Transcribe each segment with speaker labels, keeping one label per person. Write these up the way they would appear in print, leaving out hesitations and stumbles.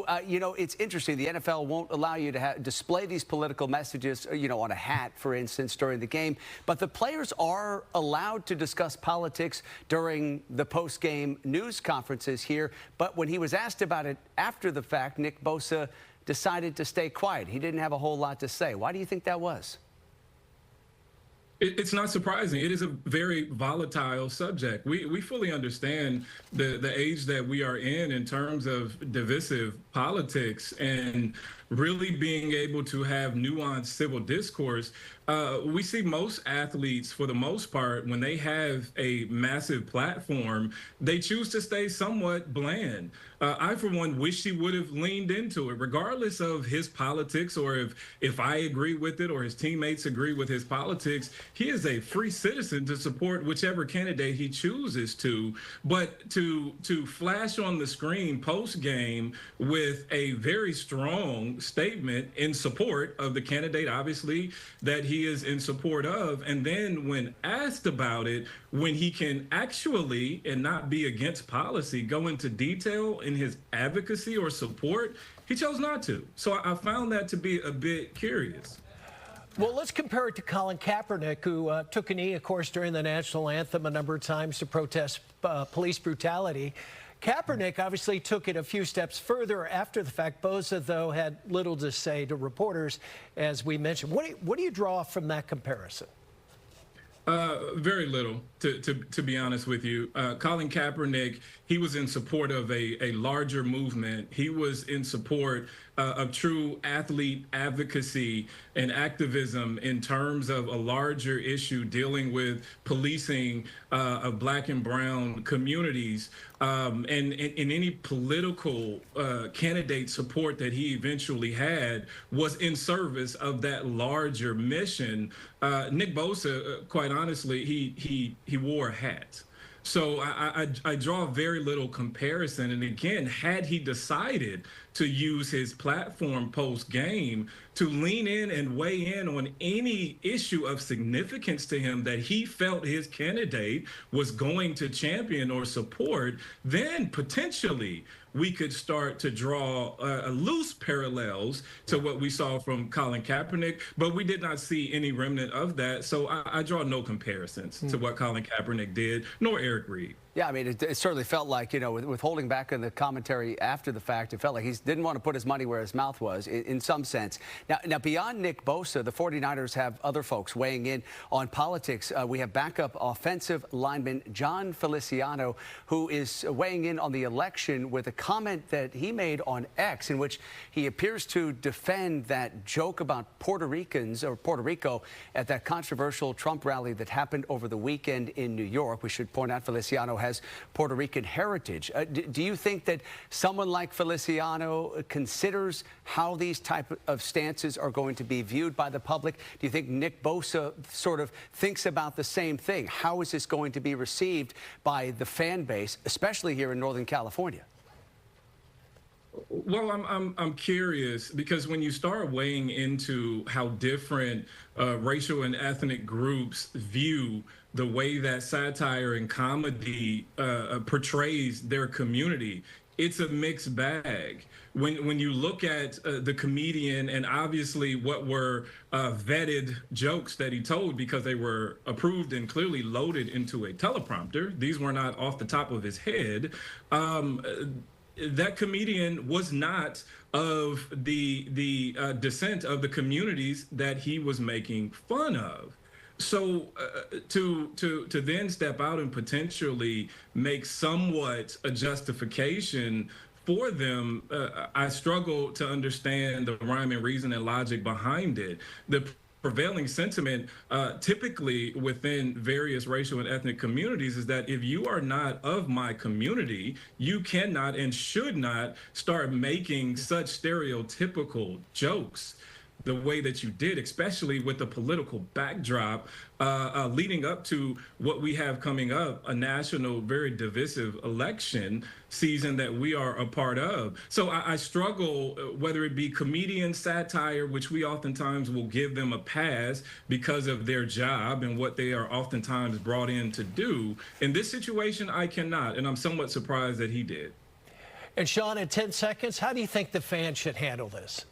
Speaker 1: it's interesting. The NFL won't allow you to display these political messages, on a hat, for instance, during the game. But the players are allowed to discuss politics during the post-game news conferences here. But when he was asked about it after the fact, Nick Bosa decided to stay quiet. He didn't have a whole lot to say. Why do you think that was?
Speaker 2: It's not surprising. It is a very volatile subject. We fully understand the age that we are in terms of divisive politics and really being able to have nuanced civil discourse. We see most athletes, for the most part, when they have a massive platform, they choose to stay somewhat bland. I, for one, wish he would have leaned into it, regardless of his politics or if I agree with it or his teammates agree with his politics. He is a free citizen to support whichever candidate he chooses to. But to flash on the screen post-game with a very strong statement in support of the candidate, obviously, that he is in support of, and then when asked about it, when he can actually, and not be against policy, go into detail in his advocacy or support, he chose not to. So I found that to be a bit curious.
Speaker 3: Well, let's compare it to Colin Kaepernick, who took a knee, of course, during the national anthem a number of times to protest police brutality. Kaepernick obviously took it a few steps further after the fact. Bosa, though, had little to say to reporters, as we mentioned. What do you draw from that comparison?
Speaker 2: Very little, to be honest with you. Colin Kaepernick, he was in support of a larger movement. He was in support of true athlete advocacy and activism in terms of a larger issue dealing with policing of Black and brown communities. And in any political candidate support that he eventually had was in service of that larger mission. Nick Bosa, quite honestly, he wore a hat. So I draw very little comparison. And again, had he decided to use his platform post-game to lean in and weigh in on any issue of significance to him that he felt his candidate was going to champion or support, then potentially we could start to draw loose parallels to what we saw from Colin Kaepernick, but we did not see any remnant of that. So I draw no comparisons to what Colin Kaepernick did, nor Eric Reid.
Speaker 1: Yeah, I mean, it certainly felt like, with holding back on the commentary after the fact, it felt like he didn't want to put his money where his mouth was, in some sense. Now, beyond Nick Bosa, the 49ers have other folks weighing in on politics. We have backup offensive lineman John Feliciano, who is weighing in on the election with a comment that he made on X, in which he appears to defend that joke about Puerto Ricans, or Puerto Rico, at that controversial Trump rally that happened over the weekend in New York. We should point out Feliciano has Puerto Rican heritage. Do you think that someone like Feliciano considers how these type of stances are going to be viewed by the public? Do you think Nick Bosa sort of thinks about the same thing? How is this going to be received by the fan base, especially here in Northern California?
Speaker 2: Well, I'm curious, because when you start weighing into how different racial and ethnic groups view the way that satire and comedy portrays their community, it's a mixed bag. When you look at the comedian and obviously what were vetted jokes that he told because they were approved and clearly loaded into a teleprompter, these were not off the top of his head, that comedian was not of the descent of the communities that he was making fun of. So to then step out and potentially make somewhat a justification for them, I struggle to understand the rhyme and reason and logic behind it. The prevailing sentiment typically within various racial and ethnic communities is that if you are not of my community, you cannot and should not start making such stereotypical jokes the way that you did, especially with the political backdrop leading up to what we have coming up, a national, very divisive election season that we are a part of. So I struggle, whether it be comedian satire, which we oftentimes will give them a pass because of their job and what they are oftentimes brought in to do. In this situation, I cannot, and I'm somewhat surprised that he did.
Speaker 3: And Sean, in 10 seconds, how do you think the fans should handle this?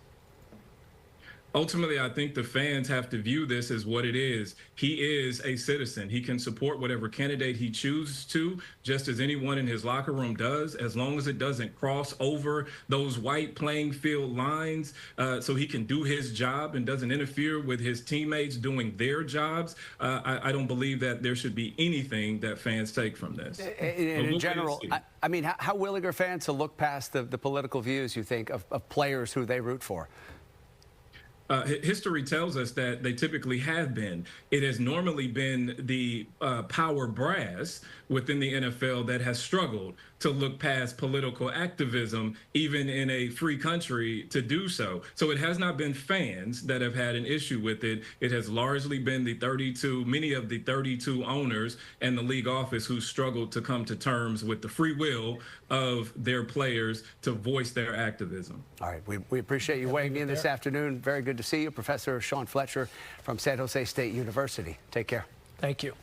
Speaker 2: Ultimately, I think the fans have to view this as what it is. He is a citizen. He can support whatever candidate he chooses to, just as anyone in his locker room does, as long as it doesn't cross over those white playing field lines, so he can do his job and doesn't interfere with his teammates doing their jobs. I don't believe that there should be anything that fans take from this.
Speaker 1: In general, I mean, how willing are fans to look past the political views, you think, of players who they root for?
Speaker 2: History tells us that they typically have been. It has normally been the power brass within the NFL that has struggled to look past political activism, even in a free country, to do so. So it has not been fans that have had an issue with it. It has largely been many of the 32 owners and the league office who struggled to come to terms with the free will of their players to voice their activism.
Speaker 1: All right, we appreciate you weighing in this afternoon. Very good to see you, Professor Sean Fletcher from San Jose State University. Take care.
Speaker 3: Thank you.